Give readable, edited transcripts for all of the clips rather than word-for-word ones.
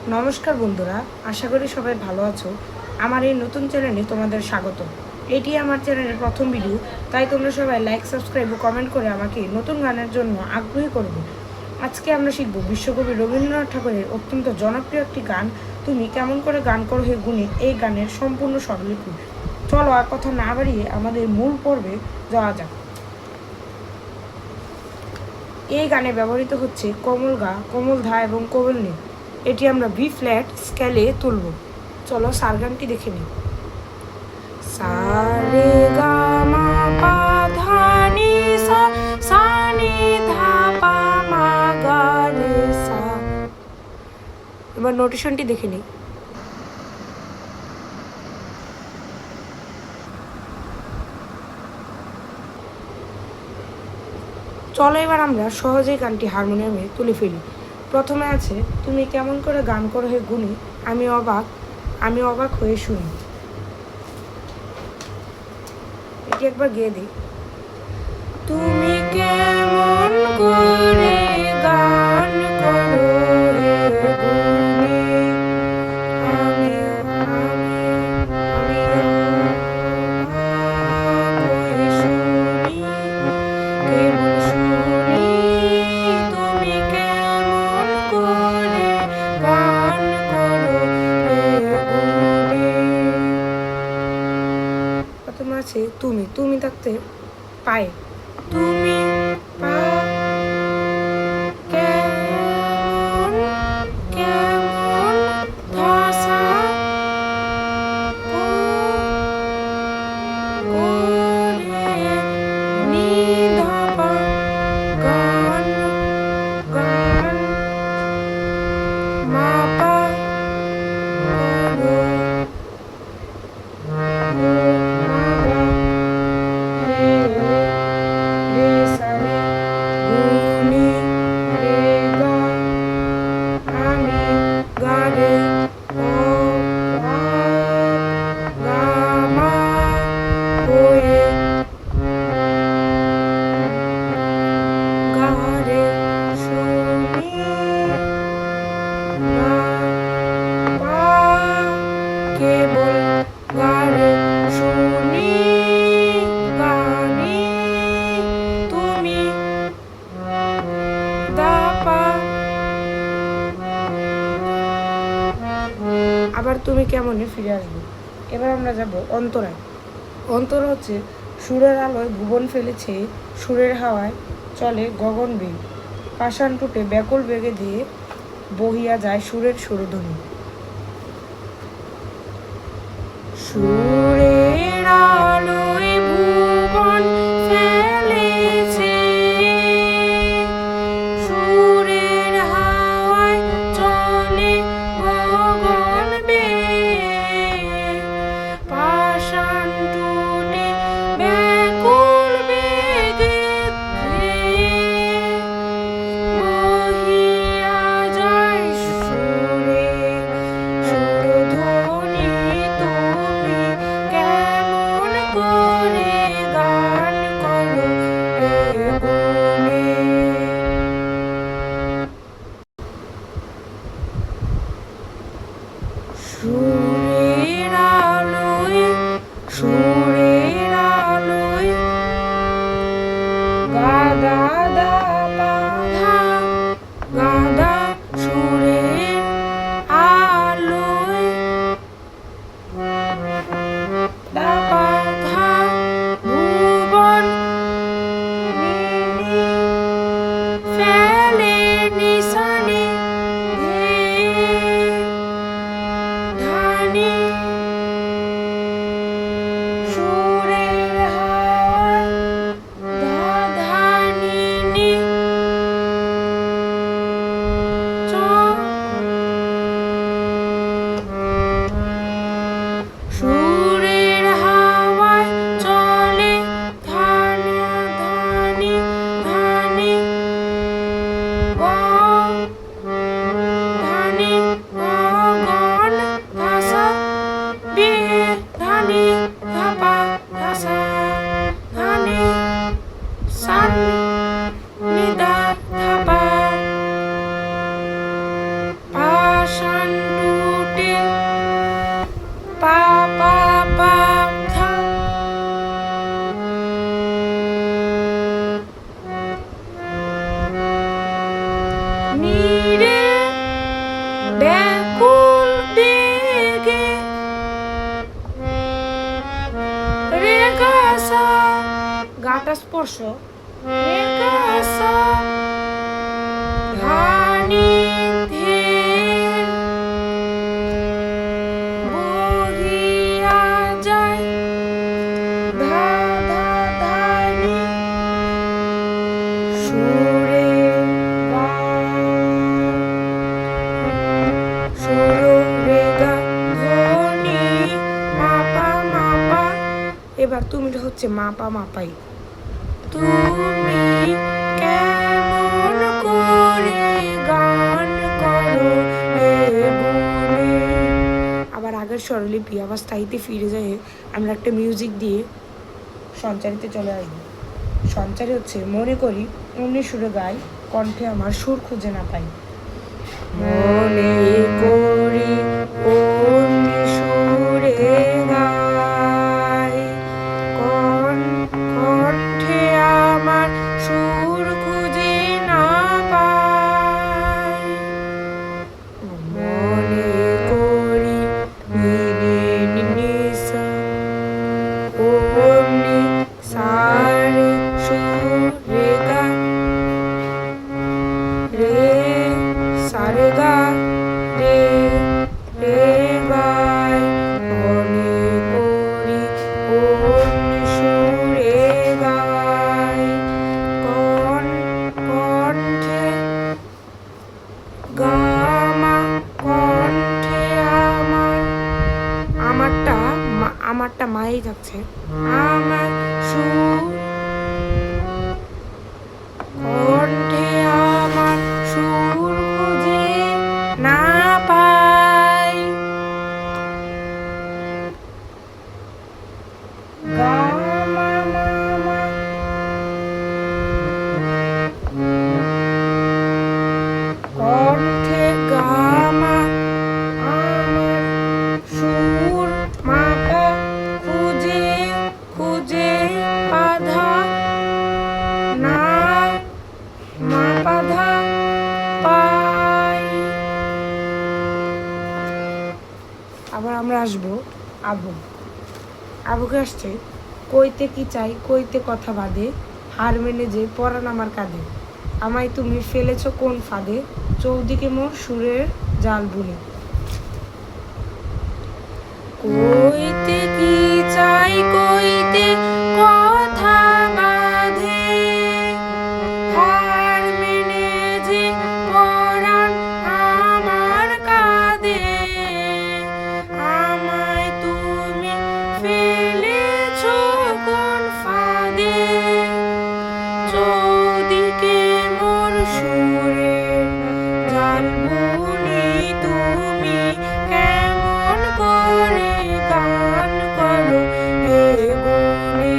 নমস্কার বন্ধুরা, আশা করি সবাই ভালো আছো। আমার এই নতুন চ্যানেলে তোমাদের স্বাগত। এটি আমার চ্যানেলের প্রথম ভিডিও, তাই তোমরা সবাই লাইক, সাবস্ক্রাইব ও কমেন্ট করে আমাকে নতুন গানের জন্য আগ্রহী করবে। আজকে আমরা শিখব বিশ্বকবি রবীন্দ্রনাথ ঠাকুরের অত্যন্ত জনপ্রিয় একটি গান, তুমি কেমন করে গান করো হে গুণী। এই গানের সম্পূর্ণ স্বরলিপি। চলো আর কথা না বাড়িয়ে আমাদের মূল পর্বে যাওয়া যাক। এই গানে ব্যবহৃত হচ্ছে কোমল গা, কোমল ধা এবং কোমল নি। এটি আমরা বি ফ্ল্যাট স্কেলে তুলব। চলো সার গানটি দেখে নিই। সা রে গা মা পা ধা নি সা, সা নি ধা পা মা গা রে সা। এবার নোটেশনটি দেখে নিই। চলো এবার আমরা সহজেই গানটি হারমোনিয়ামে তুলে ফেলি। প্রথমে আছে তুমি কেমন করে গান করো হে গুণী, আমি অবাক হয়ে শুনি। এটি একবার গেয়ে দিই। তুমি কেমন করে গান করো হে গুণী, আমি হয়ে শুনি, কেবল শুনি। তুমি কেমন করে গান করো হে গুণী। প্রথমে আছে তুমি, তুমি থাকতে পায়ে, তুমি পা, কেমন কেমন ধসা, করে নি ধপা, গান গান মাপা করো কেবল গানে শুনি, গানি তুমি দাপা। আবার তুমি কেমনে ফিরে আসবে। এবার আমরা যাব অন্তরায়। অন্তর হচ্ছে সুরের আলোয় ভুবন ফেলেছে, সুরের হাওয়ায় চলে গগন বেগ, পাষাণ টুটে ব্যাকুল বেগে দিয়ে বহিয়া যায় সুরের সুরধ্বনি। সুরের আলোয় ভুবন ফেলেছে, সুরের হাওয়ায় চলে গগন বেগ, পাষাণ টুটে ব্যাকুল বেগে বহিয়া যায় সুরের সুরধ্বনি। তুমি কেমন নিরে ব্যাকুল বেগে রে গা সা, গাটা স্পর্শ, রে গা সা ধা নি ধে বহিয়া যায় ধা ধা ধা নি সুরে গা সুরে গা ধ্বনি মাপা মাপা। এবার তুমিটা হচ্ছে মাপা মাপাই। তুমি কেমন করে গান করো এ গুণে। আবার আগের স্বরলিপি আবার স্থায়ীতে ফিরে যায় আমরা একটা মিউজিক দিয়ে সঞ্চারিতে চলে আসবো। সঞ্চারী হচ্ছে মনে করি অমনি সুরে গাই, কণ্ঠে আমার সুর খুঁজে না পাই। মনে করি অমনি সুরে গাই, কণ্ঠে আমার সুর খুঁজে না পাই। মনে করি নিসা অমনি সারে সুরে গা রে সারে গা রে রে গাই। মনে করি অমনি সুরে গাই, কণ্ঠে গামা কণ্ঠে আমারটা মাই থাকছে। আমার সুর কণ্ঠে আমার সুর খুঁজে না পাই। গামা মামা কণ্ঠে গামা আমার সুর মাপা খুঁজে খুঁজে বাধা না মাপাধা পাই। আবার আমরা আসবো আবু। আবুকে আসছে কইতে কি চাই কইতে কথা বাদে, হার মেনে যে পরাণ আমার কাঁধে। আমায় তুমি ফেলেছ কোন ফাঁদে, চৌদিকে মোর সুরের জাল বুনে। কইতে কি চাই কইতে কথা বাঁধে, হার মেনে যে পরাণ আমার কাঁধে। আমায় তুমি ফেলেছ কোন ফাঁদে, চৌদিকে মোর সুরের জাল বুনি। তুমি কেমন করে গান করো এ গুণে।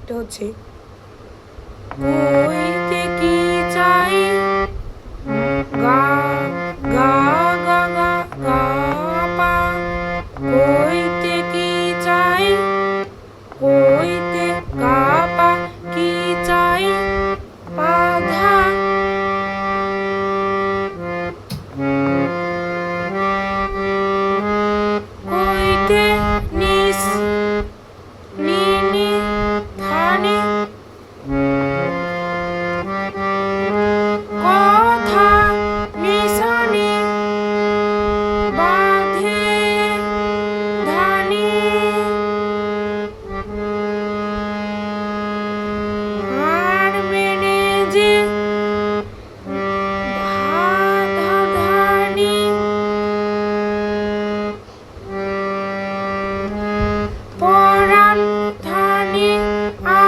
এটা হচ্ছে কইতে কি চাই গা গা গা গা গা পা। কইতে কি চাই কইতে গা পা কি চাই বাধা। কইতে নিস নি নি ধানি কথা নিশানি বাঁধে ধানি। হার মেনে যে ধা ধা ধানি পরাণ ধানি আ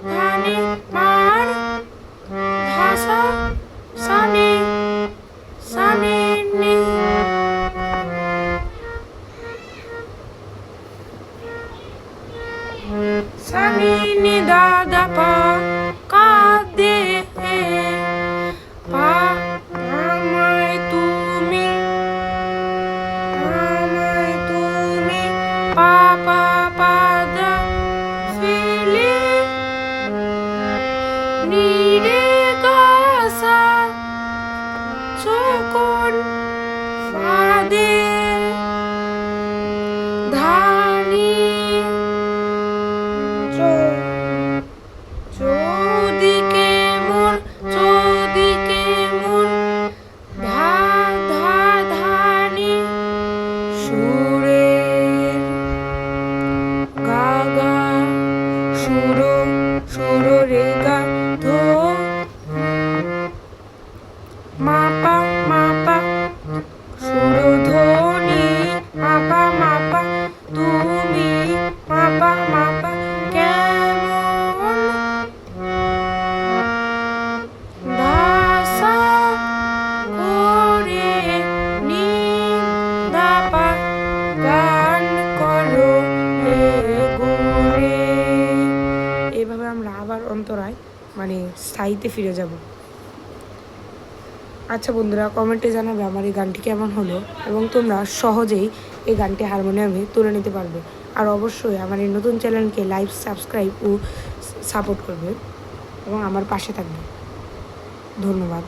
ধানি মার ধাসা সানি সানি নি। সানি নি দাদা পা কাঁদে পা। আমায় তুমি পা পা পা দা ফেলে নিরে গা সা চকন ফাদে ধানি চৌদিকে মোর ধা ধা ধানি সুরে গা গা সুর রে গা ধো মাপা সুরধ্বনি মাপা তুমি মাপা কেমন দাসা করে নি দাপা গান করো হে গুণে। এভাবে আমরা আবার অন্তরায় মানে স্থায়ীতে ফিরে যাব। আচ্ছা বন্ধুরা, কমেন্টে জানাবে আমার এই গানটি কেমন হলো এবং তোমরা সহজেই এই গানটি হারমোনিয়ামে তুলে নিতে পারবে। আর অবশ্যই আমার এই নতুন চ্যানেলকে লাইক, সাবস্ক্রাইব ও সাপোর্ট করবে এবং আমার পাশে থাকবে। ধন্যবাদ।